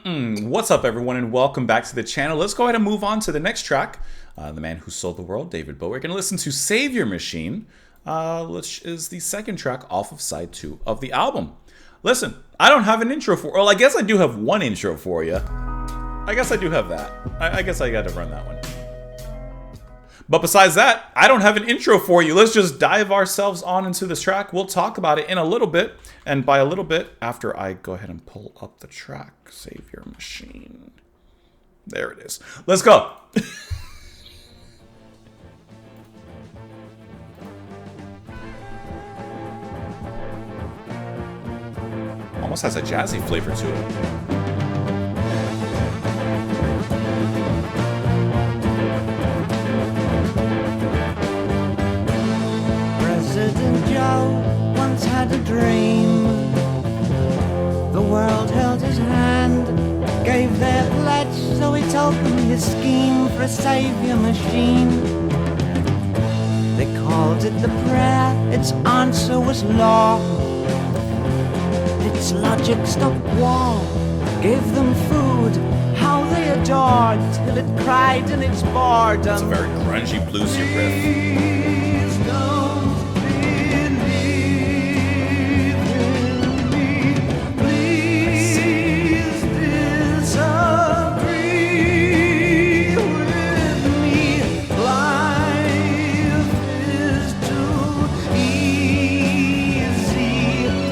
What's up, everyone, and welcome back to the channel. Let's go ahead and move on to the next track. The man who sold the world, David Bowie. We're going to listen to Saviour Machine, which is the second track off of side 2 of the album. Listen, I don't have an intro for... Well, I guess I do have one intro for you. I guess I do have that. I guess I got to run that one. But besides that, I don't have an intro for you. Let's just dive ourselves on into this track. We'll talk about it in a little bit. And by a little bit, after I go ahead and pull up the track. Saviour Machine. There it is. Let's go. Almost has a jazzy flavor to it. President Joe once had a dream. The world held his hand, gave their pledge, so he told them his scheme for a saviour machine. They called it the prayer, its answer was law. Its logic stopped war, gave them food, how they adored, till it cried in its boredom. It's a very grungy, bluesy riff.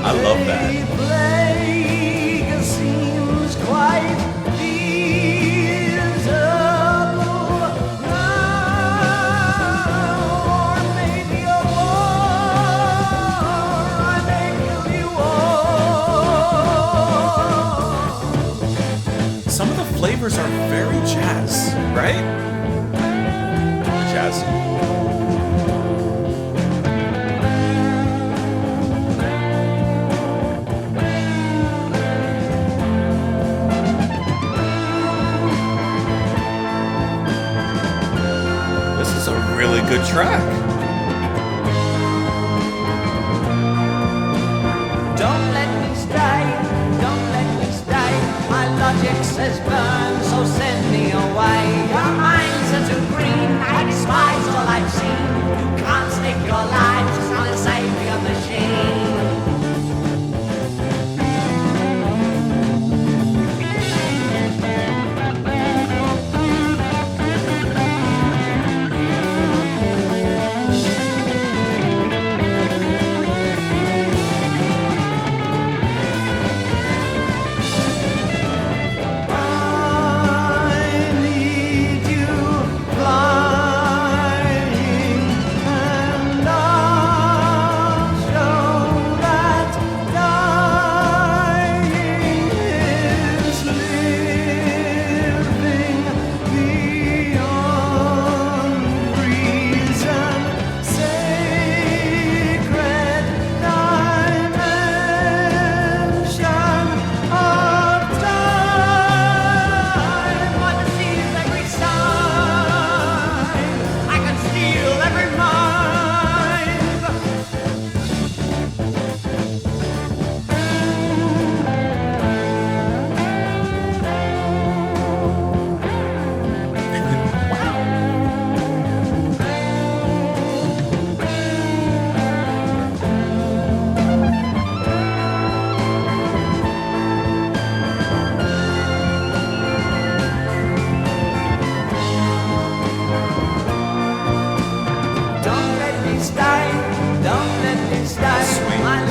I love that. Some of the flavors are very jazz, right? Jazz. Really good track. Don't let me stay, don't let me stay. My logic says burn, so send me away. Your minds are too green, I despise all I've seen. You can't stake your lives on a saviour machine.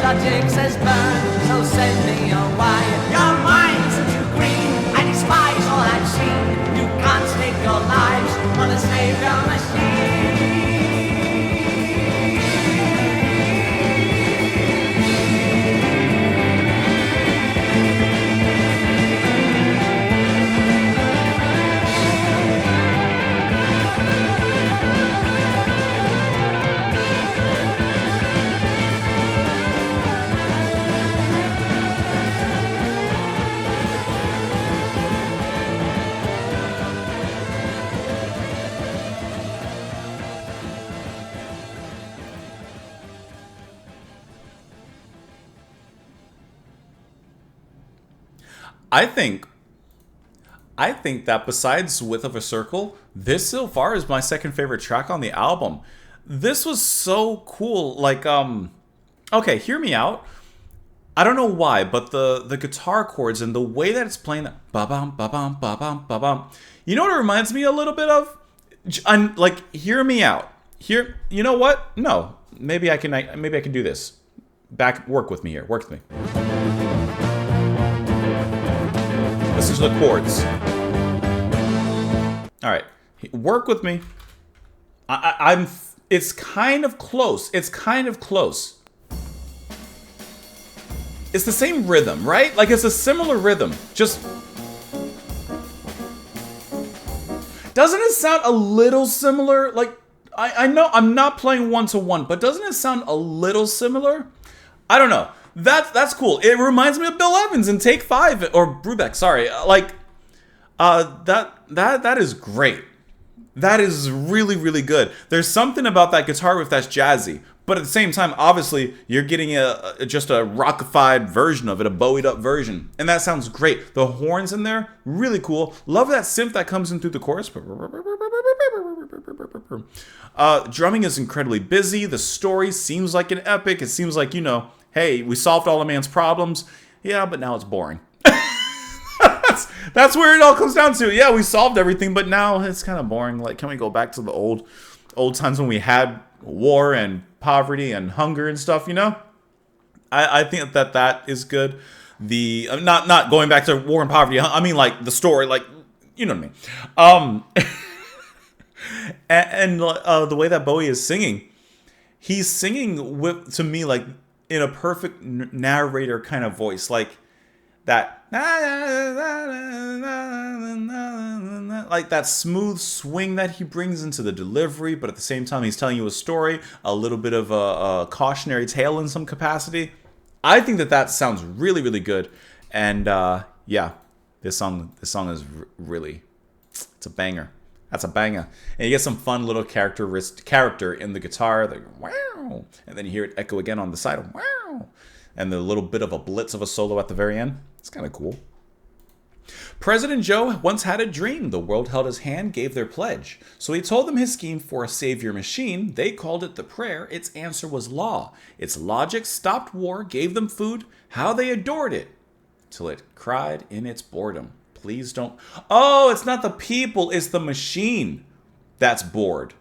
Logic says burn, so send me away. Your minds are too green, I despise all I've seen. You can't stake your lives on a saviour machine. I think I think that besides Width of a Circle, this so far is my second favorite track on the album. This was so cool. Like, okay, hear me out. I don't know why, but the guitar chords and the way that it's playing that ba bum ba bum ba bum ba bum. You know what it reminds me a little bit of? I'm like, hear me out. Here, you know what? No, maybe I can do this. Work with me here. Work with me. Listen to the chords. All right, work with me. I'm. It's kind of close. It's kind of close. It's the same rhythm, right? Like, it's a similar rhythm. Just... Doesn't it sound a little similar? Like, I know I'm not playing one-to-one, but doesn't it sound a little similar? I don't know. That's cool. It reminds me of Bill Evans in Take 5, or Brubeck, sorry. Like, that is great. That is really, really good. There's something about that guitar riff that's jazzy. But at the same time, obviously, you're getting just a rockified version of it, a Bowied up version. And that sounds great. The horns in there, really cool. Love that synth that comes in through the chorus. Drumming is incredibly busy. The story seems like an epic. It seems like, you know, hey, we solved all a man's problems. Yeah, but now it's boring. That's where it all comes down to. Yeah, we solved everything, but now it's kind of boring. Like, can we go back to the old times when we had war and poverty and hunger and stuff, you know? I think that is good. The not going back to war and poverty. I mean, like, the story, like, you know what I mean. And the way that Bowie is singing, he's singing to me like in a perfect narrator kind of voice, like that, like that smooth swing that he brings into the delivery, but at the same time he's telling you a story, a little bit of a cautionary tale in some capacity. I think that sounds really, really good, and yeah, this song is really, it's a banger. That's a banger, and you get some fun little character in the guitar, like wow, and then you hear it echo again on the side, wow, and the little bit of a blitz of a solo at the very end. It's kind of cool. President Joe once had a dream. The world held his hand, gave their pledge. So he told them his scheme for a savior machine. They called it the prayer. Its answer was law. Its logic stopped war, gave them food. How they adored it, till it cried in its boredom. Please don't... Oh, it's not the people, it's the machine that's bored.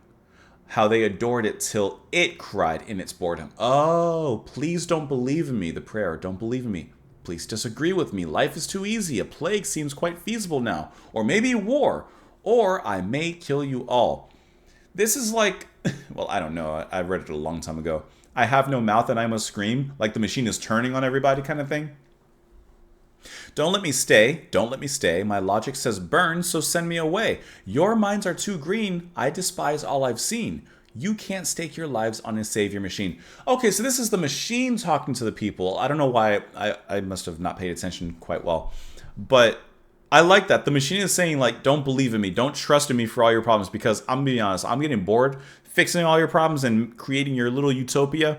How they adored it till it cried in its boredom. Oh, please don't believe in me, the prayer. Don't believe in me. Please disagree with me. Life is too easy. A plague seems quite feasible now. Or maybe war. Or I may kill you all. This is like... Well, I don't know. I read it a long time ago. I have no mouth and I must scream. Like the machine is turning on everybody kind of thing. Don't let me stay. Don't let me stay. My logic says burn, so send me away. Your minds are too green. I despise all I've seen. You can't stake your lives on a savior machine. Okay, so this is the machine talking to the people. I don't know why. I must have not paid attention quite well. But I like that. The machine is saying, like, don't believe in me. Don't trust in me for all your problems, because I'm going to be honest. I'm getting bored fixing all your problems and creating your little utopia.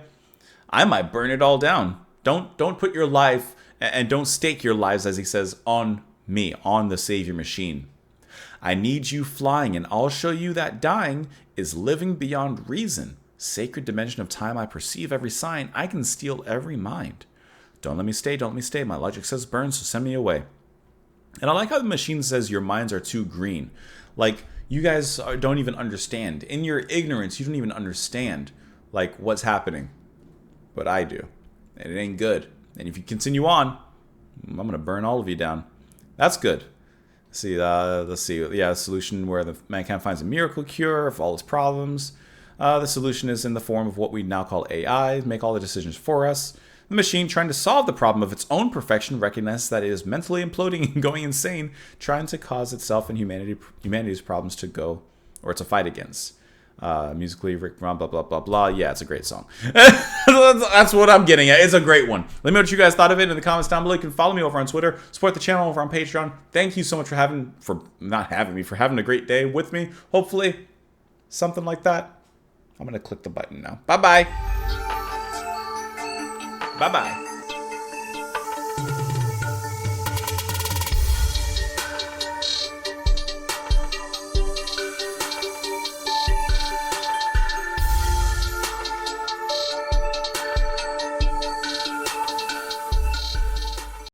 I might burn it all down. Don't put your life and don't stake your lives, as he says, on me, on the savior machine. I need you flying, and I'll show you that dying is living beyond reason. Sacred dimension of time, I perceive every sign. I can steal every mind. Don't let me stay, don't let me stay. My logic says burn, so send me away. And I like how the machine says your minds are too green. Like, you guys don't even understand. In your ignorance, you don't even understand, like, what's happening. But I do. And it ain't good. And if you continue on, I'm going to burn all of you down. That's good. Let's see. Yeah, the solution where the mankind finds a miracle cure for all its problems. The solution is in the form of what we now call AI, make all the decisions for us. The machine, trying to solve the problem of its own perfection, recognizes that it is mentally imploding and going insane, trying to cause itself and humanity's problems to go, or to fight against. Musically, Rick, blah, blah, blah, blah, blah. Yeah, it's a great song. That's what I'm getting at. It's a great one. Let me know what you guys thought of it in the comments down below. You can follow me over on Twitter, support the channel over on Patreon. Thank you so much for having a great day with me. Hopefully, something like that. I'm going to click the button now. Bye-bye. Bye-bye.